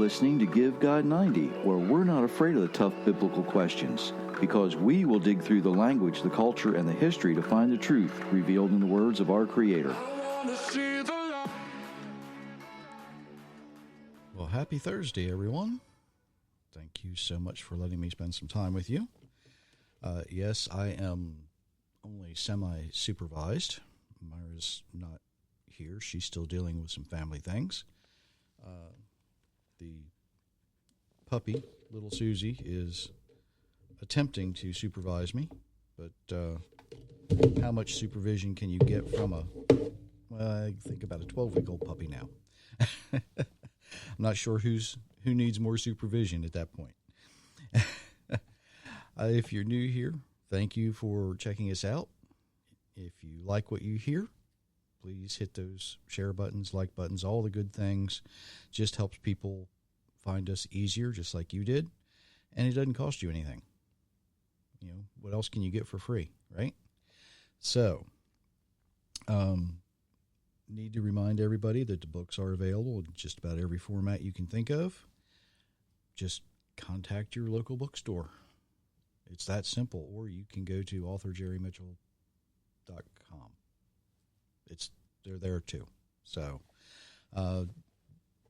listening to Give God 90, where we're not afraid of the tough biblical questions, because we will dig through the language, the culture, and the history to find the truth revealed in the words of our Creator. Well, happy Thursday, everyone. Thank you so much for letting me spend some time with you. Yes, I am only semi-supervised. Myra's not here. She's still dealing with some family things. The puppy, little Susie, is attempting to supervise me, but how much supervision can you get from I think about a 12-week-old puppy now. I'm not sure who needs more supervision at that point. If you're new here, thank you for checking us out. If you like what you hear, please hit those share buttons, like buttons, all the good things. Just helps people find us easier, just like you did. And it doesn't cost you anything. You know, what else can you get for free, right? So, need to remind everybody that the books are available in just about every format you can think of. Just contact your local bookstore. It's that simple. Or you can go to authorjerrymitchell.com. They're there too. So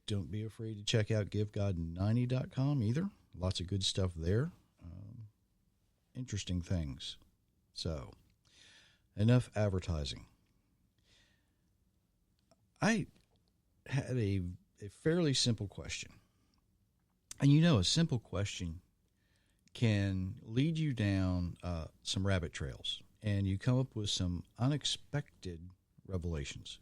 don't be afraid to check out givegod90.com either. Lots of good stuff there. Interesting things. So enough advertising. I had a fairly simple question. And you know, a simple question can lead you down some rabbit trails, and you come up with some unexpected revelations.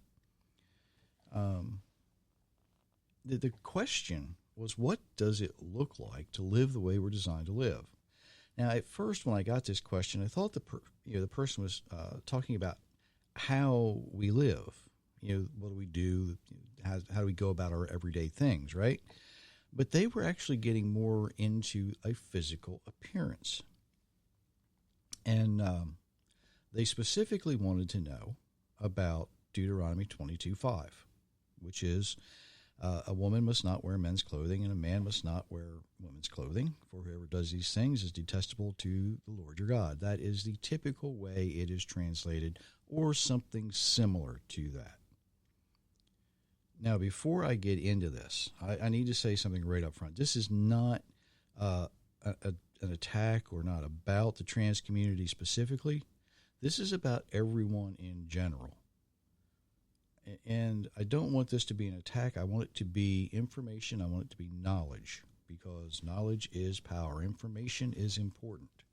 The question was, what does it look like to live the way we're designed to live? Now, at first, when I got this question, I thought the person was talking about how we live. You know, what do we do? How do we go about our everyday things, right? But they were actually getting more into a physical appearance. And they specifically wanted to know about Deuteronomy 22:5, which is a woman must not wear men's clothing and a man must not wear women's clothing, for whoever does these things is detestable to the Lord your God. That is the typical way it is translated, or something similar to that. Now, before I get into this, I need to say something right up front. This is not an attack or not about the trans community specifically. This is about everyone in general. And I don't want this to be an attack. I want it to be information. I want it to be knowledge, because knowledge is power. Information is important.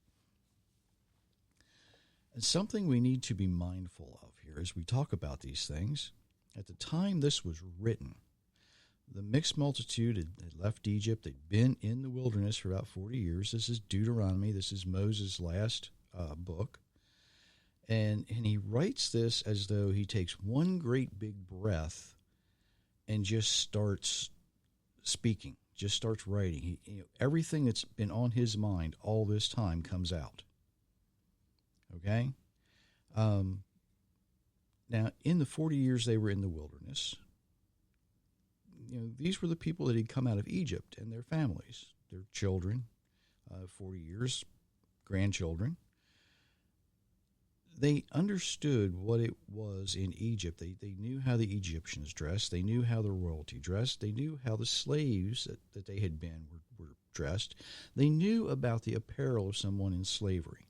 And something we need to be mindful of here as we talk about these things. At the time this was written, the mixed multitude had left Egypt. They'd been in the wilderness for about 40 years. This is Deuteronomy. This is Moses' last book. And he writes this as though he takes one great big breath and just starts speaking, just starts writing. Everything that's been on his mind all this time comes out. Okay? Now, in the 40 years they were in the wilderness, these were the people that had come out of Egypt and their families, their children, 40 years, grandchildren. They understood what it was in Egypt. They knew how the Egyptians dressed. They knew how the royalty dressed. They knew how the slaves that they had been were dressed. They knew about the apparel of someone in slavery.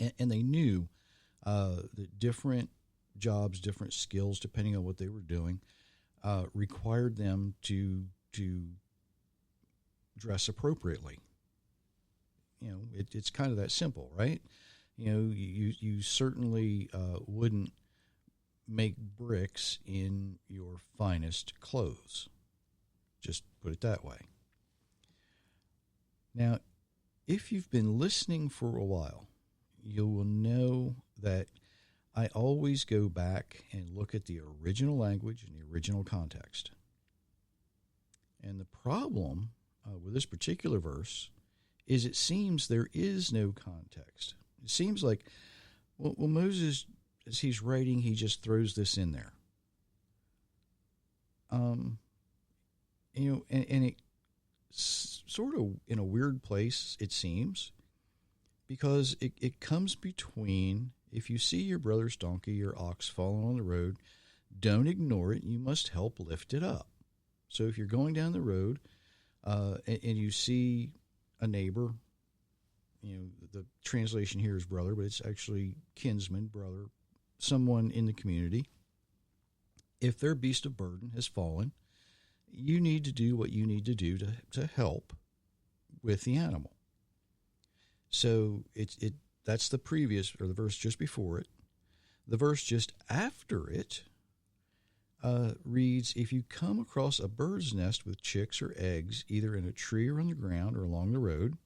And they knew that different jobs, different skills, depending on what they were doing, required them to dress appropriately. It's kind of that simple, right? You certainly wouldn't make bricks in your finest clothes. Just put it that way. Now, if you've been listening for a while, you will know that I always go back and look at the original language and the original context. And the problem with this particular verse is it seems there is no context. It seems like, well, Moses, as he's writing, he just throws this in there. And it's sort of in a weird place, it seems, because it comes between, if you see your brother's donkey or ox falling on the road, don't ignore it. You must help lift it up. So if you're going down the road and you see a neighbor, the translation here is brother, but it's actually kinsman, brother, someone in the community. If their beast of burden has fallen, you need to do what you need to do to help with the animal. So that's the previous, or the verse just before it. The verse just after it reads, if you come across a bird's nest with chicks or eggs, either in a tree or on the ground or along the road,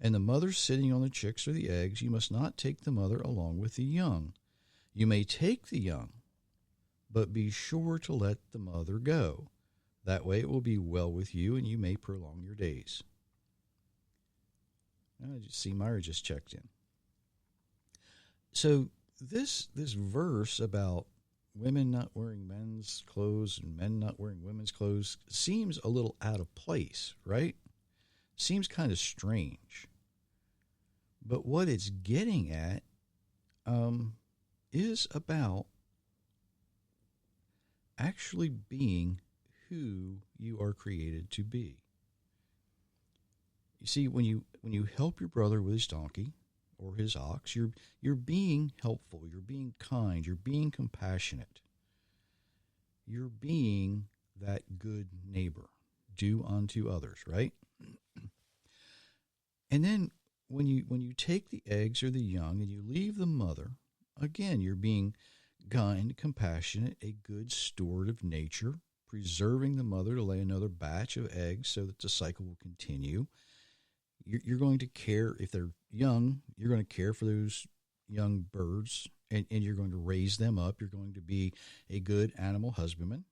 and the mother sitting on the chicks or the eggs, you must not take the mother along with the young. You may take the young, but be sure to let the mother go. That way it will be well with you, and you may prolong your days. See, Myra just checked in. So this verse about women not wearing men's clothes and men not wearing women's clothes seems a little out of place, right? Seems kind of strange. But what it's getting at is about actually being who you are created to be. You see, when you help your brother with his donkey or his ox, you're being helpful, you're being kind, you're being compassionate. You're being that good neighbor. Do unto others, right? And then when you take the eggs or the young and you leave the mother, again, you're being kind, compassionate, a good steward of nature, preserving the mother to lay another batch of eggs so that the cycle will continue. You're going to care, if they're young, you're going to care for those young birds, and you're going to raise them up. You're going to be a good animal husbandman.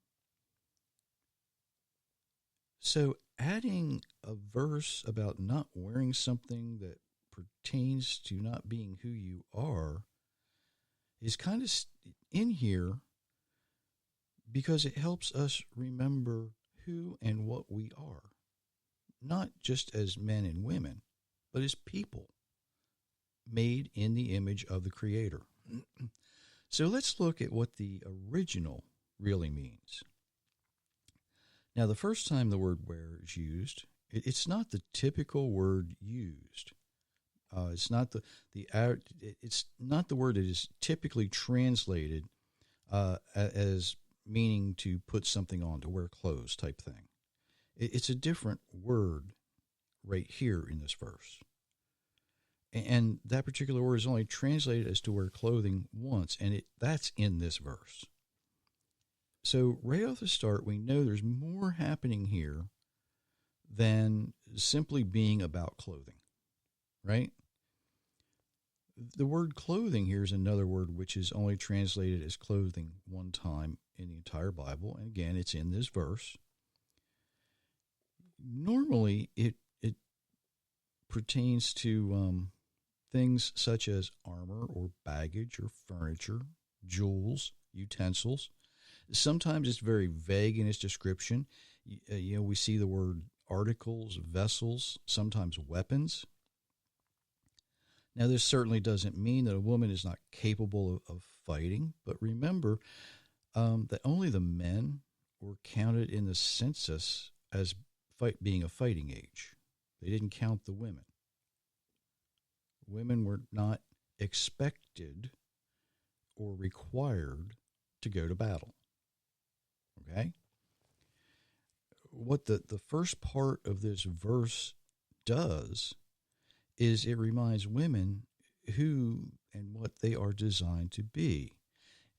So adding a verse about not wearing something that pertains to not being who you are is kind of in here because it helps us remember who and what we are, not just as men and women, but as people made in the image of the Creator. So let's look at what the original really means. Now, the first time the word wear is used, it's not the typical word used. It's not it's not the word that is typically translated as meaning to put something on, to wear clothes type thing. It's a different word right here in this verse. And that particular word is only translated as to wear clothing once, and that's in this verse. So right off the start, we know there's more happening here than simply being about clothing, right? The word clothing here is another word which is only translated as clothing one time in the entire Bible. And again, it's in this verse. Normally, it pertains to things such as armor or baggage or furniture, jewels, utensils. Sometimes it's very vague in its description. We see the word articles, vessels, sometimes weapons. Now, this certainly doesn't mean that a woman is not capable of fighting, but remember that only the men were counted in the census as being a fighting age. They didn't count the women. Women were not expected or required to go to battle. Okay? What the first part of this verse does is it reminds women who and what they are designed to be,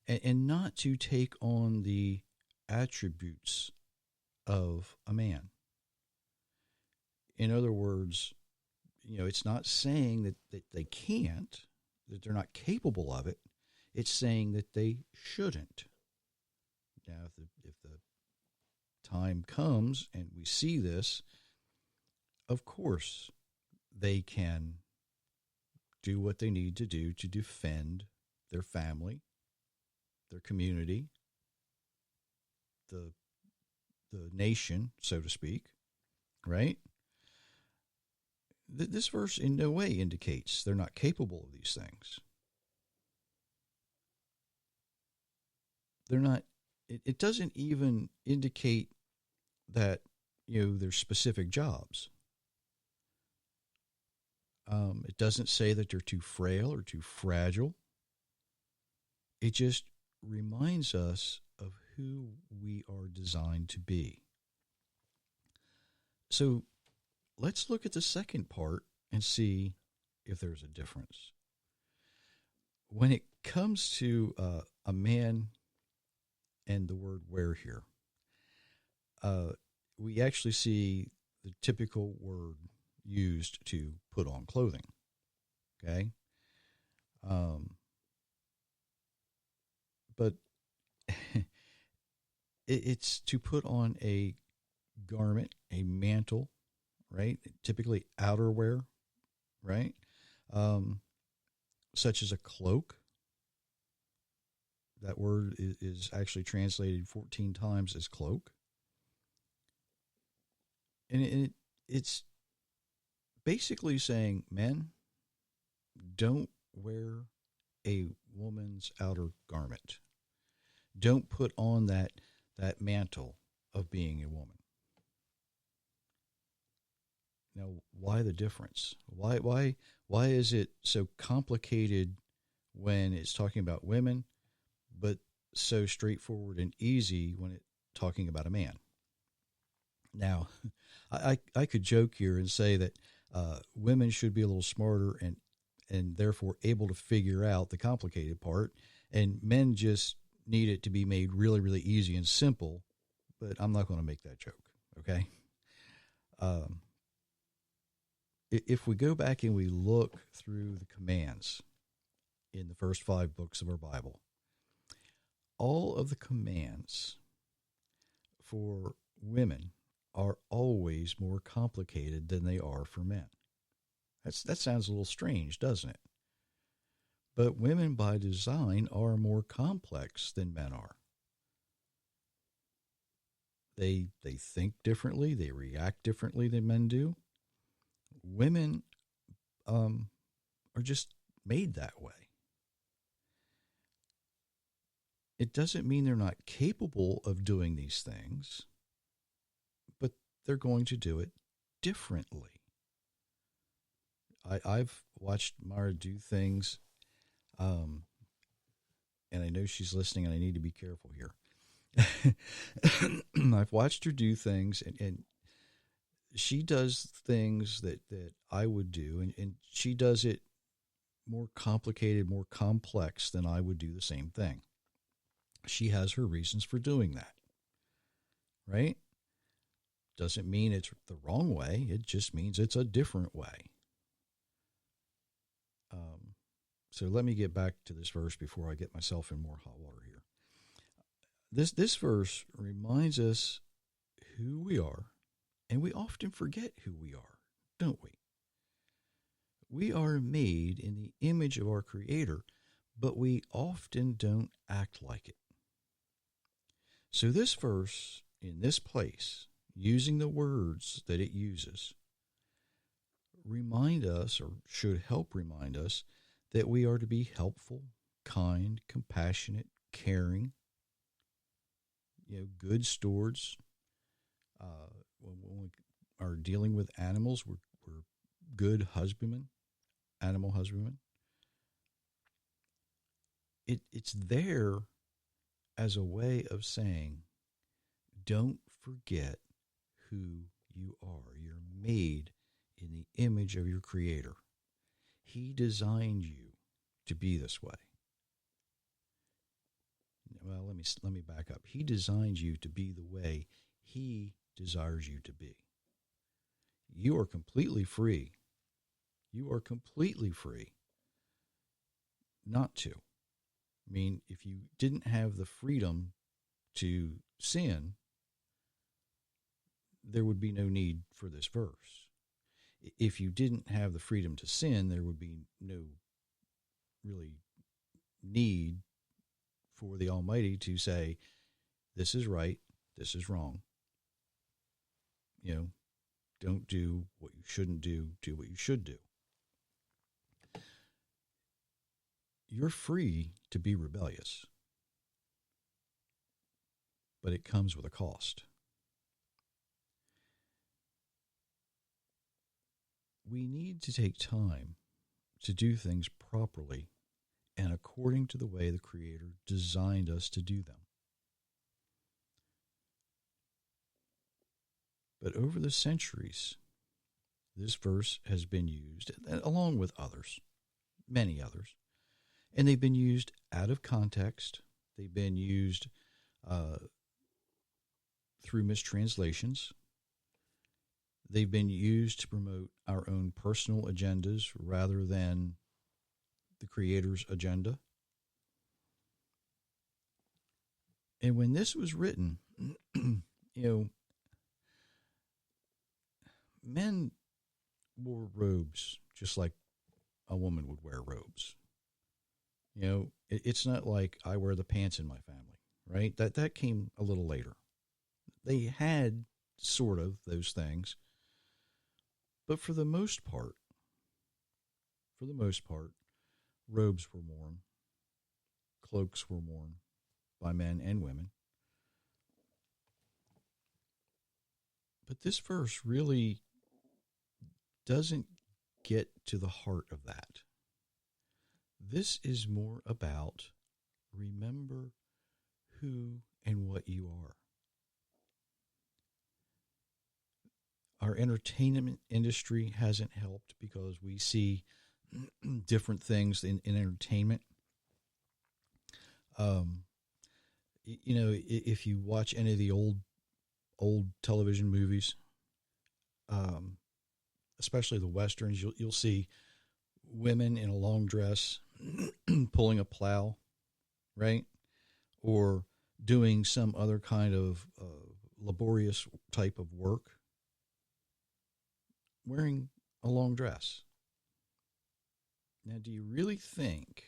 and not to take on the attributes of a man. In other words, it's not saying that they can't, that they're not capable of it. It's saying that they shouldn't. Now, if the time comes and we see this, of course, they can do what they need to do to defend their family, their community, the the nation, so to speak, right? This verse in no way indicates they're not capable of these things. They're not, it doesn't even indicate that, there's specific jobs. It doesn't say that they're too frail or too fragile. It just reminds us of who we are designed to be. So let's look at the second part and see if there's a difference. When it comes to a man and the word wear here, we actually see the typical word used to put on clothing. Okay? But it's to put on a garment, a mantle, right? Typically outerwear, right? Such as a cloak. That word is actually translated 14 times as cloak. And it's basically saying, men, don't wear a woman's outer garment. Don't put on that mantle of being a woman. Now, why the difference? Why is it so complicated when it's talking about women, but so straightforward and easy when it's talking about a man? Now, I could joke here and say that women should be a little smarter and therefore able to figure out the complicated part, and men just need it to be made really, really easy and simple, but I'm not going to make that joke, okay? If we go back and we look through the commands in the first 5 books of our Bible, all of the commands for women are always more complicated than they are for men. That sounds a little strange, doesn't it? But women by design are more complex than men are. They think differently, they react differently than men do. Women are just made that way. It doesn't mean they're not capable of doing these things, but they're going to do it differently. I've watched Mara do things, and I know she's listening, and I need to be careful here. I've watched her do things, and she does things that I would do, and she does it more complicated, more complex than I would do the same thing. She has her reasons for doing that, right? Doesn't mean it's the wrong way. It just means it's a different way. So let me get back to this verse before I get myself in more hot water here. This verse reminds us who we are, and we often forget who we are, don't we? We are made in the image of our Creator, but we often don't act like it. So this verse, in this place, using the words that it uses, remind us, or should help remind us, that we are to be helpful, kind, compassionate, caring, good stewards. When we are dealing with animals, we're good husbandmen, animal husbandmen. It's there as a way of saying, don't forget who you are. You're made in the image of your Creator. He designed you to be this way. Well, let me back up. He designed you to be the way He desires you to be. You are completely free. You are completely free not to. I mean, if you didn't have the freedom to sin, there would be no need for this verse. If you didn't have the freedom to sin, there would be no really need for the Almighty to say, this is right, this is wrong. don't do what you shouldn't do what you should do. You're free to be rebellious, but it comes with a cost. We need to take time to do things properly and according to the way the Creator designed us to do them. But over the centuries, this verse has been used, along with others, many others, and they've been used out of context. They've been used through mistranslations. They've been used to promote our own personal agendas rather than the Creator's agenda. And when this was written, men wore robes just like a woman would wear robes. It's not like I wear the pants in my family, right? That came a little later. They had sort of those things, but for the most part, robes were worn, cloaks were worn by men and women. But this verse really doesn't get to the heart of that. This is more about remember who and what you are. Our entertainment industry hasn't helped because we see different things in entertainment. If you watch any of the old television movies, especially the Westerns, you'll see women in a long dress pulling a plow, right? Or doing some other kind of laborious type of work, wearing a long dress. Now, do you really think,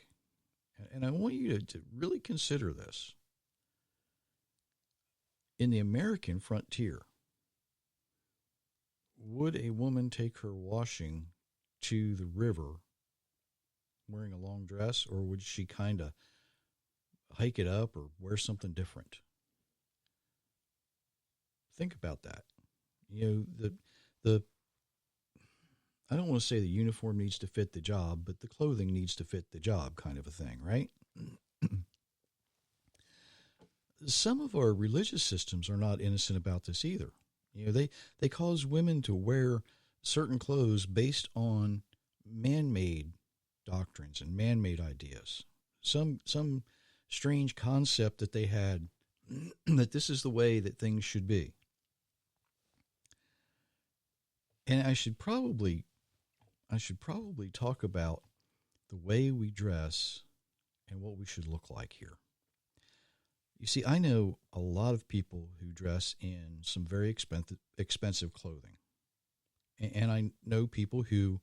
and I want you to really consider this, in the American frontier, would a woman take her washing to the river wearing a long dress, or would she kind of hike it up or wear something different? Think about that. The I don't want to say the uniform needs to fit the job, but the clothing needs to fit the job, kind of a thing, right? Some of our religious systems are not innocent about this either. They cause women to wear certain clothes based on man-made doctrines and man-made ideas. Some strange concept that they had that this is the way that things should be. And I should probably talk about the way we dress and what we should look like here. You see, I know a lot of people who dress in some very expensive clothing. And I know people who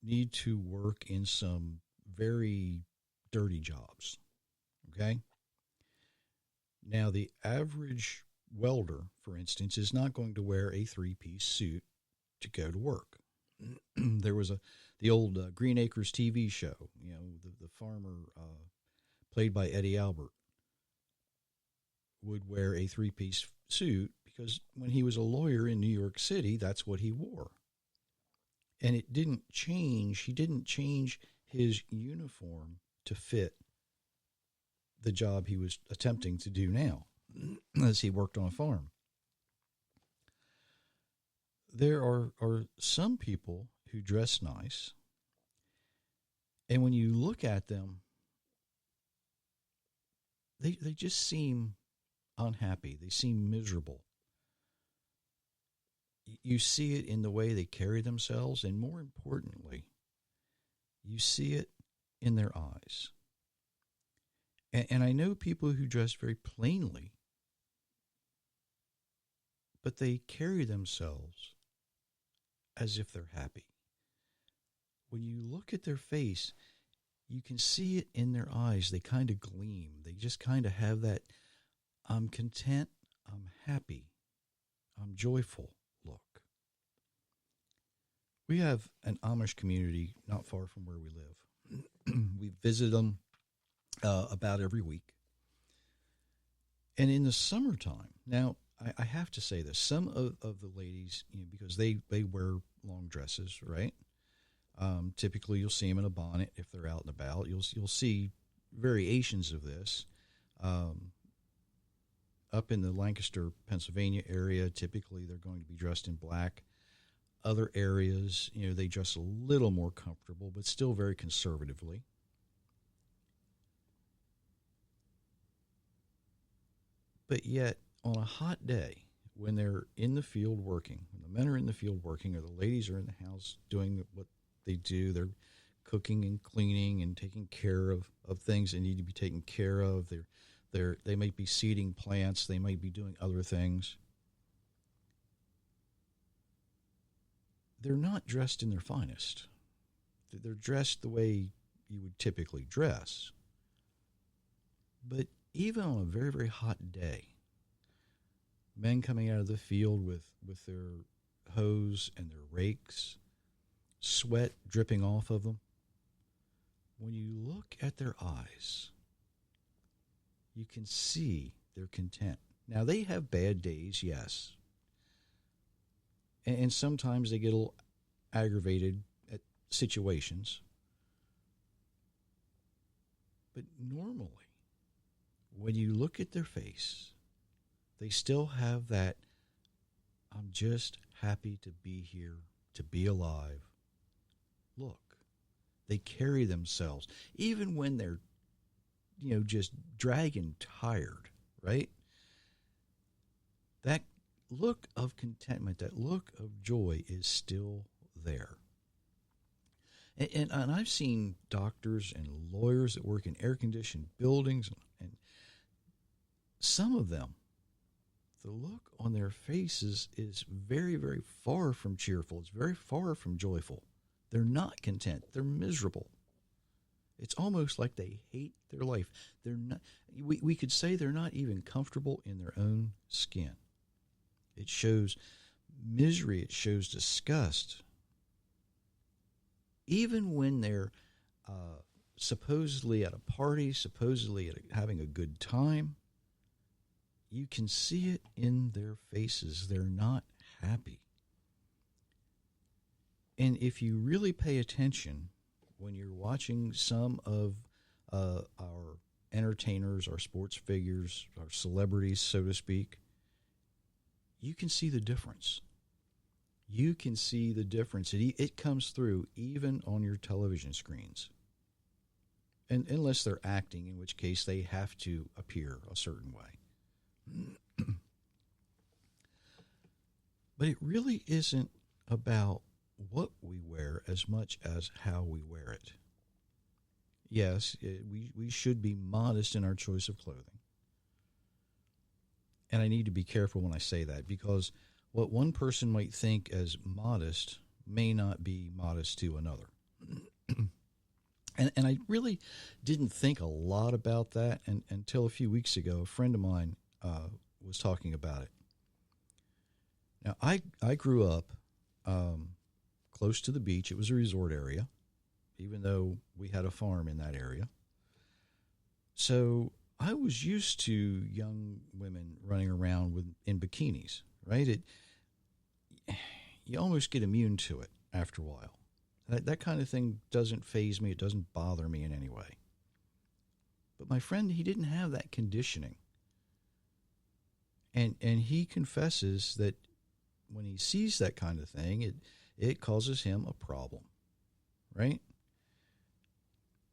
need to work in some very dirty jobs. Okay? Now, the average welder, for instance, is not going to wear a three-piece suit to go to work. There was the old Green Acres TV show, the farmer played by Eddie Albert would wear a three-piece suit because when he was a lawyer in New York City, that's what he wore. And it didn't change. He didn't change his uniform to fit the job he was attempting to do now as he worked on a farm. There are some people who dress nice, and when you look at them, they just seem unhappy. They seem miserable. You see it in the way they carry themselves, and more importantly, you see it in their eyes. And I know people who dress very plainly, but they carry themselves as if they're happy. When you look at their face, you can see it in their eyes. They kind of gleam. They just kind of have that, I'm content, I'm happy, joyful look. We have an Amish community not far from where we live. We visit them about every week. And in the summertime, now I have to say this, some of the ladies, because they wear long dresses, right? Typically, you'll see them in a bonnet if they're out and about. You'll see variations of this. Up in the Lancaster, Pennsylvania area, typically they're going to be dressed in black. Other areas, they dress a little more comfortable, but still very conservatively. But yet, on a hot day, when they're in the field working, when the men are in the field working, or the ladies are in the house doing what they do, they're cooking and cleaning and taking care of things that need to be taken care of. They might be seeding plants. They might be doing other things. They're not dressed in their finest. They're dressed the way you would typically dress. But even on a very, very hot day, men coming out of the field with their hose and their rakes, sweat dripping off of them, when you look at their eyes, you can see they're content. Now, they have bad days, yes. And sometimes they get a little aggravated at situations. But normally, when you look at their face, they still have that, I'm just happy to be here, to be alive. Look, they carry themselves, even when they're, just dragging tired, right? That look of contentment, that look of joy is still there. And I've seen doctors and lawyers that work in air-conditioned buildings, and some of them, the look on their faces is very, very far from cheerful. It's very far from joyful. They're not content. They're miserable. It's almost like they hate their life. They're not. We could say they're not even comfortable in their own skin. It shows misery. It shows disgust. Even when they're supposedly at a party, supposedly having a good time, you can see it in their faces. They're not happy. And if you really pay attention when you're watching some of our entertainers, our sports figures, our celebrities, so to speak, you can see the difference. You can see the difference. It comes through even on your television screens. And unless they're acting, in which case they have to appear a certain way. But it really isn't about what we wear as much as how we wear it. Yes, we should be modest in our choice of clothing. And I need to be careful when I say that, because what one person might think as modest may not be modest to another. And I really didn't think a lot about that until a few weeks ago. A friend of mine was talking about it. Now, I grew up close to the beach. It was a resort area, even though we had a farm in that area. So I was used to young women running around in bikinis, right? You almost get immune to it after a while. That kind of thing doesn't faze me. It doesn't bother me in any way. But my friend, he didn't have that conditioning. And he confesses that when he sees that kind of thing, it causes him a problem, right?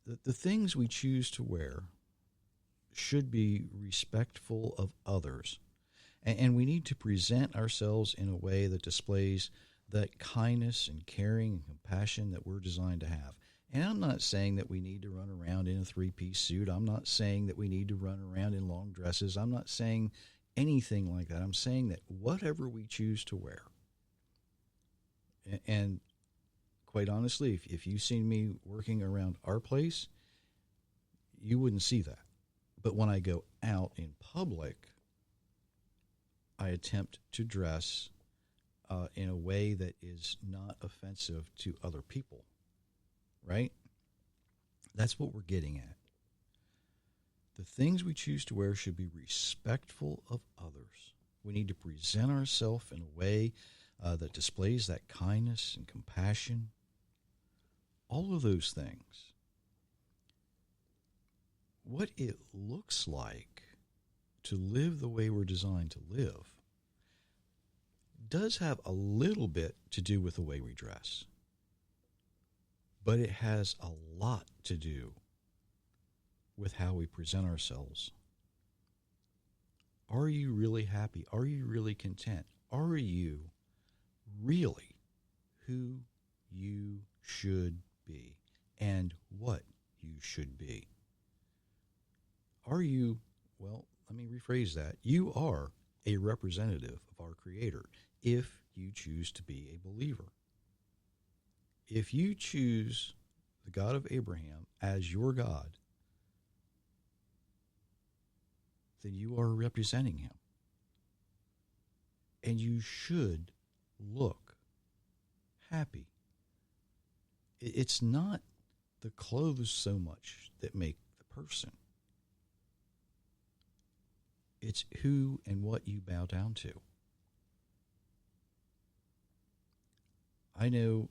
The things we choose to wear should be respectful of others. And we need to present ourselves in a way that displays that kindness and caring and compassion that we're designed to have. And I'm not saying that we need to run around in a three-piece suit. I'm not saying that we need to run around in long dresses. I'm not saying anything like that. I'm saying that whatever we choose to wear, and quite honestly, if you've seen me working around our place, you wouldn't see that. But when I go out in public, I attempt to dress in a way that is not offensive to other people, right? That's what we're getting at. The things we choose to wear should be respectful of others. We need to present ourselves in a way that displays that kindness and compassion. All of those things. What it looks like to live the way we're designed to live does have a little bit to do with the way we dress. But it has a lot to do with how we present ourselves. Are you really happy? Are you really content? Are you really who you should be and what you should be? Are you, well, let me rephrase that. You are a representative of our Creator if you choose to be a believer. If you choose the God of Abraham as your God, then you are representing him. And you should look happy. It's not the clothes so much that make the person. It's who and what you bow down to. I know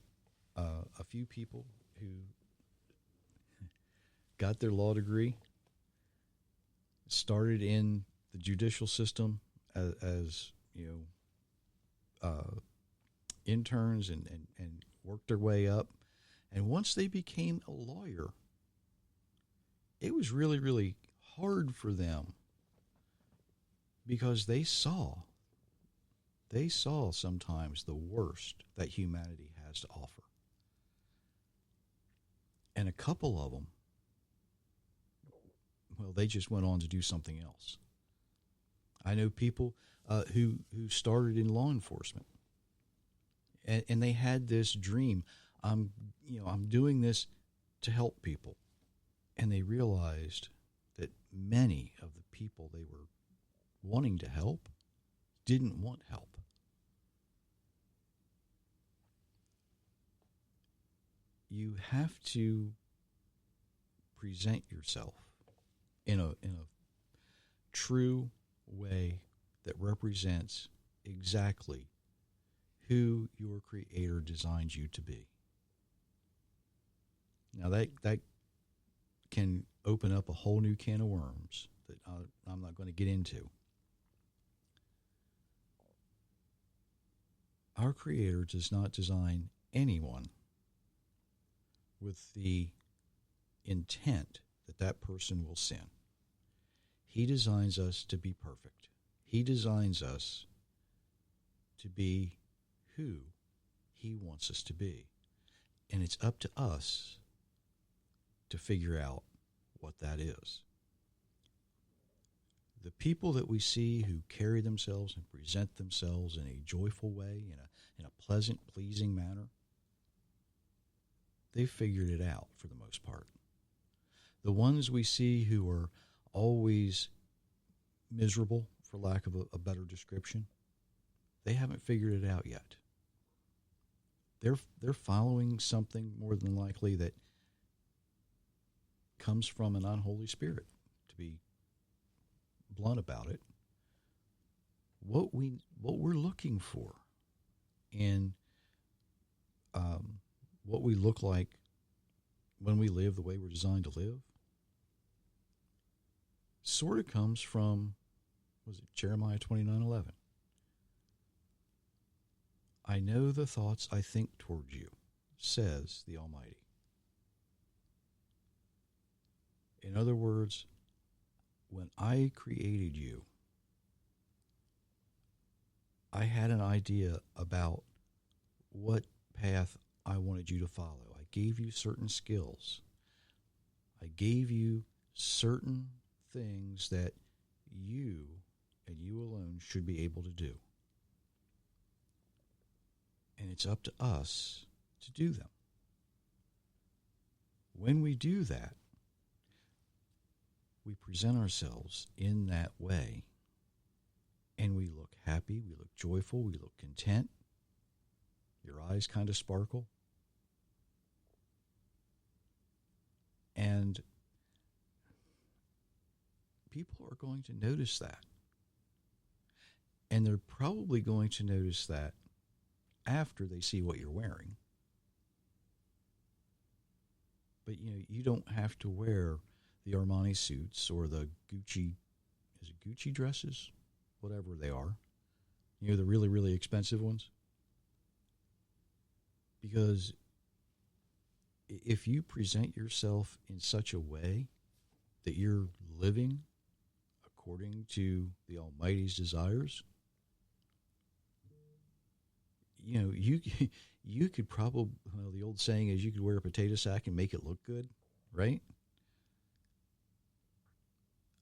a few people who got their law degree, started in the judicial system as interns and worked their way up. And once they became a lawyer, it was really, really hard for them because they saw sometimes the worst that humanity has to offer. And a couple of them, well, they just went on to do something else. I know people who started in law enforcement, and they had this dream. I'm doing this to help people, and they realized that many of the people they were wanting to help didn't want help. You have to present yourself in a true way that represents exactly who your Creator designed you to be. Now that can open up a whole new can of worms that I'm not going to get into. Our Creator does not design anyone with the intent that that person will sin. He designs us to be perfect. He designs us to be who He wants us to be. And it's up to us to figure out what that is. The people that we see who carry themselves and present themselves in a joyful way, in a pleasant, pleasing manner, they've figured it out for the most part. The ones we see who are always miserable, for lack of a better description, they haven't figured it out yet. They're following something more than likely that comes from an unholy spirit, to be blunt about it. What we're looking for in what we look like when we live the way we're designed to live sort of comes from, was it Jeremiah 29:11? I know the thoughts I think toward you, says the Almighty. In other words, when I created you, I had an idea about what path I wanted you to follow. I gave you certain skills. I gave you certain things that you and you alone should be able to do. And it's up to us to do them. When we do that, we present ourselves in that way, and we look happy, we look joyful, we look content. Your eyes kind of sparkle. And people are going to notice that. And they're probably going to notice that after they see what you're wearing. But, you don't have to wear the Armani suits or the Gucci, is it Gucci dresses? Whatever they are. The really, really expensive ones. Because if you present yourself in such a way that you're living according to the Almighty's desires, you could probably, the old saying is you could wear a potato sack and make it look good, right?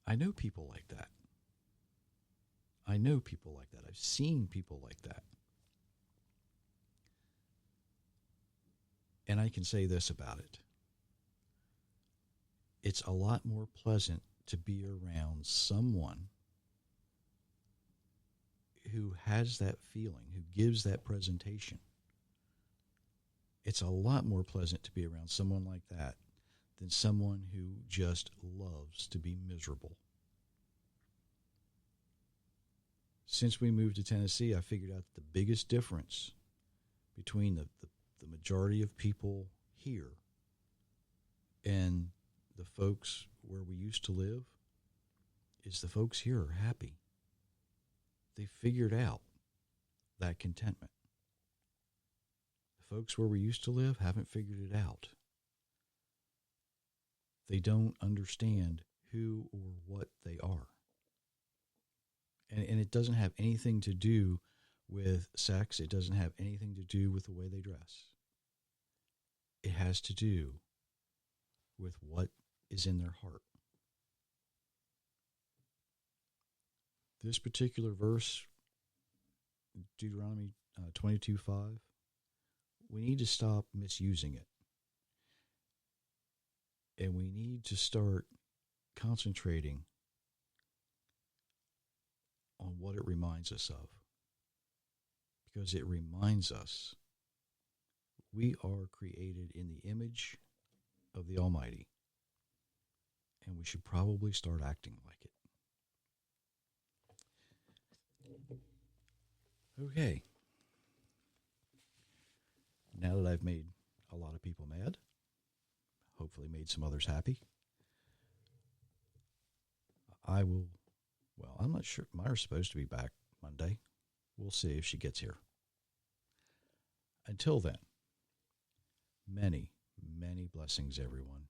I know people like that. I've seen people like that. And I can say this about it. It's a lot more pleasant to be around someone who has that feeling, who gives that presentation. It's a lot more pleasant to be around someone like that than someone who just loves to be miserable. Since we moved to Tennessee, I figured out the biggest difference between the majority of people here and the folks where we used to live is the folks here are happy. They figured out that contentment. The folks where we used to live haven't figured it out. They don't understand who or what they are. And it doesn't have anything to do with sex. It doesn't have anything to do with the way they dress. It has to do with what is in their heart. This particular verse, Deuteronomy 22:5, we need to stop misusing it. And we need to start concentrating on what it reminds us of. Because it reminds us we are created in the image of the Almighty. And we should probably start acting like it. Okay. Now that I've made a lot of people mad, hopefully made some others happy, I'm not sure. Myra's supposed to be back Monday. We'll see if she gets here. Until then, many, many blessings, everyone.